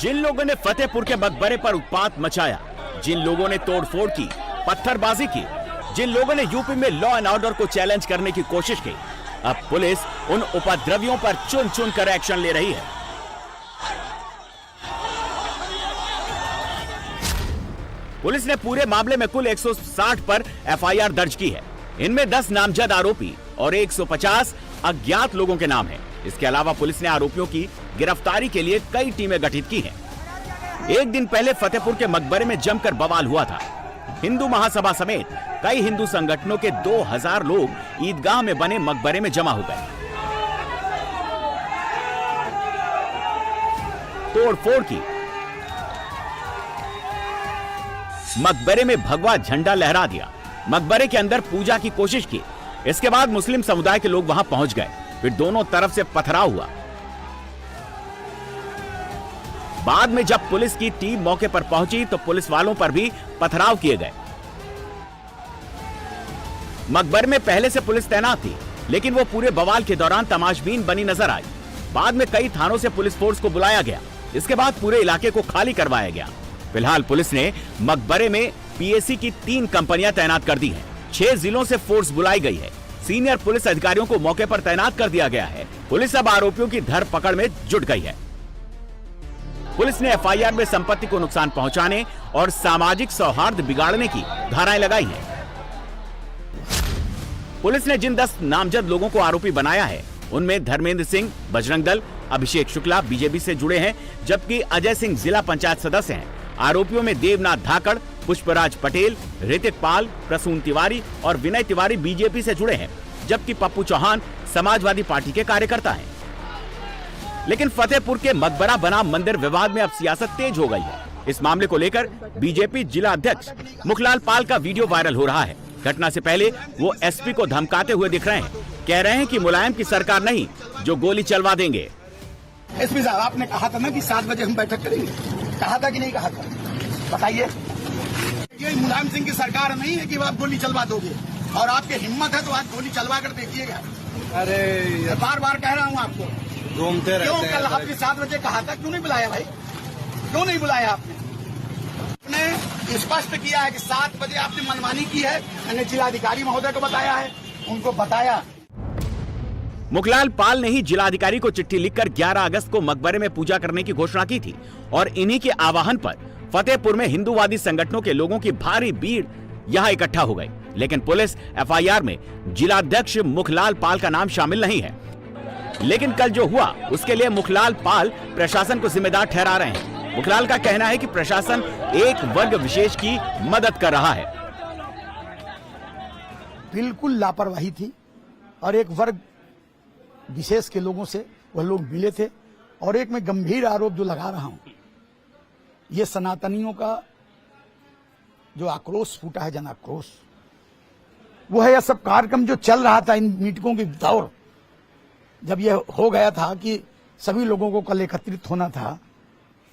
जिन लोगों ने फतेहपुर के मकबरे पर उत्पात मचाया, जिन लोगों ने तोड़फोड़ की, पत्थरबाजी की, जिन लोगों ने यूपी में लॉ एंड ऑर्डर को चैलेंज करने की कोशिश की, अब पुलिस उन उपद्रवियों पर चुन चुन कर एक्शन ले रही है। पुलिस ने पूरे मामले में कुल 160 पर एफआईआर दर्ज की है। इनमें 10 नामजद आरोपी और 150 अज्ञात लोगों के नाम हैं। इसके अलावा पुलिस ने आरोपियों की गिरफ्तारी के लिए कई टीमें गठित की हैं। एक दिन पहले फतेहपुर के मकबरे में जमकर बवाल हुआ था। हिंदू महासभा समेत कई हिंदू संगठनों के 2000 लोग ईदगाह में बने मकबरे में जमा हो गए। तोड़फोड़ की, मकबरे में भगवा झंडा लहरा दिया, मकबरे के अंदर पूजा की कोशिश की। इसके बाद मुस्लिम समुदाय के लोग वहां पहुंच गए, फिर दोनों तरफ से पथराव हुआ। बाद में जब पुलिस की टीम मौके पर पहुंची तो पुलिस वालों पर भी पथराव किए गए। मकबरे में पहले से पुलिस तैनात थी, लेकिन वो पूरे बवाल के दौरान तमाशबीन बनी नजर आई। बाद में कई थानों से पुलिस फोर्स को बुलाया गया। इसके बाद पूरे इलाके को खाली करवाया गया। फिलहाल पुलिस ने मकबरे में पीएसी की 3 कंपनियां तैनात कर दी हैं। 6 जिलों से फोर्स बुलाई गई है। सीनियर पुलिस अधिकारियों को मौके पर तैनात कर दिया गया है। पुलिस अब आरोपियों की धरपकड़ में जुट गई है। पुलिस ने एफआईआर में संपत्ति को नुकसान पहुंचाने और सामाजिक सौहार्द बिगाड़ने की धाराएं लगाई हैं। पुलिस ने जिन 10 नामजद लोगों को आरोपी बनाया है, उनमें धर्मेंद्र सिंह बजरंग दल, अभिषेक शुक्ला बीजेपी से जुड़े हैं, जबकि अजय सिंह जिला पंचायत सदस्य हैं। आरोपियों में देवनाथ धाकड़, पुष्पराज पटेल, ऋतिक पाल, प्रसून तिवारी और विनय तिवारी बीजेपी से जुड़े हैं, जबकि पप्पू चौहान समाजवादी पार्टी के कार्यकर्ता हैं। लेकिन फतेहपुर के मकबरा बनाम मंदिर विवाद में अब सियासत तेज हो गई है। इस मामले को लेकर बीजेपी जिला अध्यक्ष मुखलाल पाल का वीडियो वायरल हो रहा है। घटना से पहले वो एसपी को धमकाते हुए दिख रहे हैं। कह रहे हैं कि मुलायम की सरकार नहीं, जो गोली चलवा देंगे। एसपी साहब, आपने कहा था ना कि 7 बजे हम बैठक करेंगे, कहा था कि नहीं कहा था? बताइए। ये मुलायम सिंह की सरकार नहीं है कि आप गोली चलवा दोगे, और आपकी हिम्मत है तो आप गोली चलवा कर देखिएगा। अरे बार बार कह रहा हूँ आपको, घूमते रहते हैं। कल आपने 7 बजे कहा था, क्यों नहीं बुलाया भाई? क्यों नहीं बुलाया आपने? आपने स्पष्ट किया है कि 7 बजे आपने मनमानी की है। मैंने जिलाधिकारी महोदय को बताया है, उनको बताया। मुखलाल पाल ने ही जिलाधिकारी को चिट्ठी लिखकर 11 अगस्त को मकबरे में पूजा करने की घोषणा की थी और इन्हीं के आह्वान पर फतेहपुर में हिंदूवादी संगठनों के लोगों की भारी भीड़ यहां इकट्ठा हो गई। लेकिन पुलिस एफआईआर में जिलाध्यक्ष मुखलाल पाल का नाम शामिल नहीं है। लेकिन कल जो हुआ उसके लिए मुखलाल पाल प्रशासन को जिम्मेदार ठहरा रहे हैं। मुखलाल का कहना है कि प्रशासन एक वर्ग विशेष की मदद कर रहा है। बिल्कुल लापरवाही थी और एक वर्ग विशेष के लोगों से वह लोग मिले थे। और एक मैं गंभीर आरोप जो लगा रहा हूं, ये सनातनियों का जो आक्रोश फूटा है, जन आक्रोश, वो है यह सब कार्यक्रम जो चल रहा था इन मीटिंगों के दौर, जब यह हो गया था कि सभी लोगों को कल एकत्रित होना था,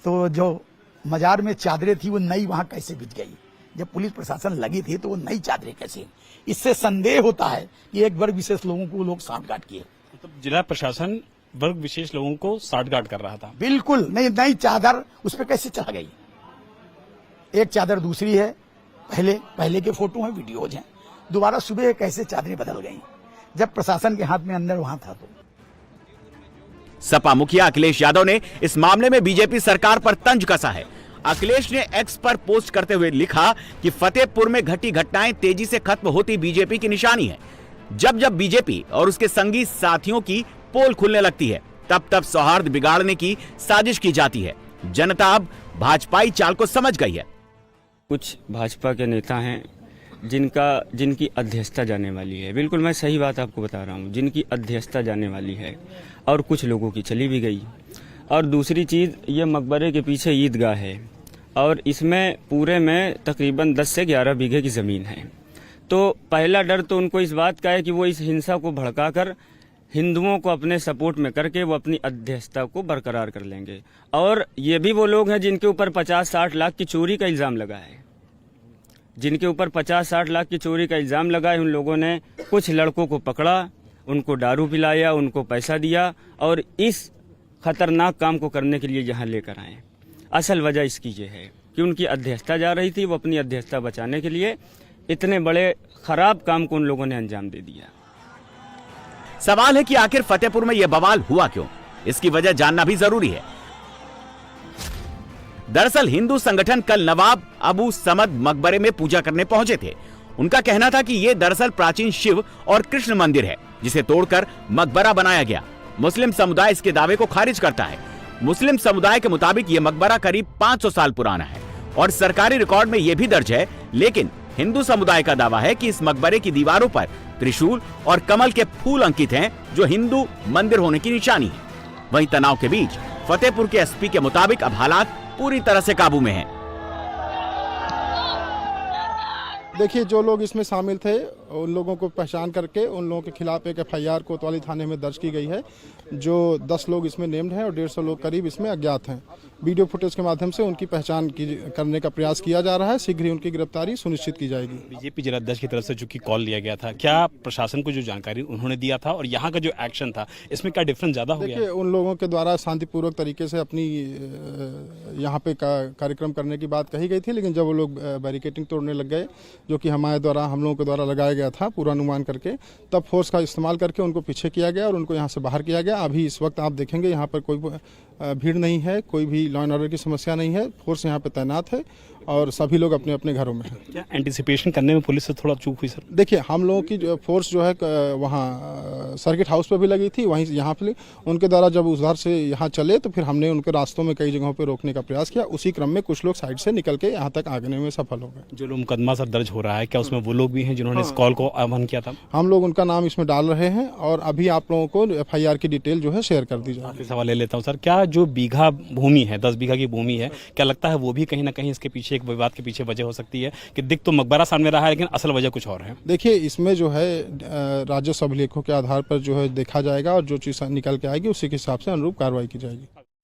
तो जो मजार में चादरें थी वो नई वहां कैसे बिछ गई? जब पुलिस प्रशासन लगी थी तो वो नई चादरें कैसे? इससे संदेह होता है कि एक वर्ग विशेष लोगों को लोग सांठगांठ किए। तो जिला प्रशासन वर्ग विशेष लोगों को सांठगांठ कर रहा था। बिल्कुल नहीं, नई चादर उस पर कैसे चढ़ गई? एक चादर दूसरी है, पहले के फोटो हैं, वीडियोज हैं, दोबारा सुबह कैसे चादरें बदल गई जब प्रशासन के हाथ में अंदर वहां था। तो सपा मुखिया अखिलेश यादव ने इस मामले में बीजेपी सरकार पर तंज कसा है। अखिलेश ने एक्स पर पोस्ट करते हुए लिखा कि फतेहपुर में घटी घटनाएं तेजी से खत्म होती बीजेपी की निशानी है। जब जब बीजेपी और उसके संगी साथियों की पोल खुलने लगती है, तब तब सौहार्द बिगाड़ने की साजिश की जाती है। जनता अब भाजपाई चाल को समझ गई है। कुछ भाजपा के नेता हैं जिनकी अध्यक्षता जाने वाली है। बिल्कुल मैं सही बात आपको बता रहा हूँ, जिनकी अध्यक्षता जाने वाली है, और कुछ लोगों की चली भी गई। और दूसरी चीज़, ये मकबरे के पीछे ईदगाह है और इसमें पूरे में तकरीबन 10 से 11 बीघे की ज़मीन है। तो पहला डर तो उनको इस बात का है कि वो इस हिंसा को भड़काकर हिंदुओं को अपने सपोर्ट में करके वो अपनी अध्यक्षता को बरकरार कर लेंगे। और ये भी वो लोग हैं जिनके ऊपर 50-60 लाख की चोरी का इल्ज़ाम लगा है। जिनके ऊपर 50-60 लाख की चोरी का इल्ज़ाम लगा है, उन लोगों ने कुछ लड़कों को पकड़ा, उनको दारू पिलाया, उनको पैसा दिया और इस खतरनाक काम को करने के लिए यहाँ लेकर आए। असल वजह इसकी ये है कि उनकी अध्यक्षता जा रही थी, वो अपनी अध्यक्षता बचाने के लिए इतने बड़े खराब काम को उन लोगों ने अंजाम दे दिया। सवाल है कि आखिर फतेहपुर में यह बवाल हुआ क्यों, इसकी वजह जानना भी जरूरी है। दरअसल हिंदू संगठन कल नवाब अबू समद मकबरे में पूजा करने पहुंचे थे। उनका कहना था कि यह दरअसल प्राचीन शिव और कृष्ण मंदिर है, जिसे तोड़कर मकबरा बनाया गया। मुस्लिम समुदाय इसके दावे को खारिज करता है। मुस्लिम समुदाय के मुताबिक यह मकबरा करीब 500 साल पुराना है और सरकारी रिकॉर्ड में यह भी दर्ज है, लेकिन हिंदू समुदाय का दावा है कि इस मकबरे की दीवारों पर त्रिशूल और कमल के फूल अंकित हैं, जो हिंदू मंदिर होने की निशानी है। वहीं तनाव के बीच फतेहपुर के एसपी के मुताबिक अब हालात पूरी तरह से काबू में हैं। देखिए, जो लोग इसमें शामिल थे उन लोगों को पहचान करके उन लोगों के खिलाफ एक FIR कोतवाली थाने में दर्ज की गई है। जो 10 लोग इसमें नेम्ड हैं और 150 लोग करीब इसमें अज्ञात हैं। वीडियो फुटेज के माध्यम से उनकी पहचान करने का प्रयास किया जा रहा है। शीघ्र ही उनकी गिरफ्तारी सुनिश्चित की जाएगी। बीजेपी जिलाध्यक्ष की तरफ से चूंकि कॉल लिया गया था, क्या प्रशासन को जो जानकारी उन्होंने दिया था और यहाँ का जो एक्शन था, इसमें क्या डिफरेंस ज्यादा हो गया? देखिए, उन लोगों के द्वारा शांतिपूर्वक तरीके से अपनी यहाँ पे कार्यक्रम करने की बात कही गई थी, लेकिन जब वो लोग बैरिकेडिंग तोड़ने लग गए, जो कि हम लोगों के द्वारा लगाया गया था पूर्वानुमान करके, तब फोर्स का इस्तेमाल करके उनको पीछे किया गया और उनको यहाँ से बाहर किया गया। अभी इस वक्त आप देखेंगे यहाँ पर कोई भीड़ नहीं है, कोई भी लॉ एंड ऑर्डर की समस्या नहीं है। फोर्स यहाँ पे तैनात है और सभी लोग अपने अपने घरों में हैं। क्या एंटिसिपेशन करने में पुलिस से थोड़ा चूक हुई सर? देखिए, हम लोगों की जो फोर्स जो है वहाँ सर्किट हाउस पे भी लगी थी, वहीं यहाँ पे उनके द्वारा जब उधर से यहाँ चले तो फिर हमने उनके रास्तों में कई जगहों पे रोकने का प्रयास किया। उसी क्रम में कुछ लोग साइड से निकल के यहाँ तक आगने में सफल हो गए। जो लोग मुकदमा सर दर्ज हो रहा है, क्या उसमें वो लोग भी हैं जिन्होंने इस कॉल को आह्वान किया था? हम लोग उनका नाम इसमें डाल रहे हैं और अभी आप लोगों को FIR की डिटेल जो है शेयर कर दी जाएगी। सवाल ले लेता हूँ सर, क्या जो बीघा भूमि है, 10 बीघा की भूमि है, क्या लगता है वो भी कहीं ना कहीं इसके पीछे, एक विवाद के पीछे वजह हो सकती है कि दिख तो मकबरा सामने रहा है लेकिन असल वजह कुछ और है? देखिए, इसमें जो है राजस्व अभिलेखों के आधार पर जो है देखा जाएगा और जो चीज़ निकल के आएगी उसी के हिसाब से अनुरूप कार्रवाई की जाएगी।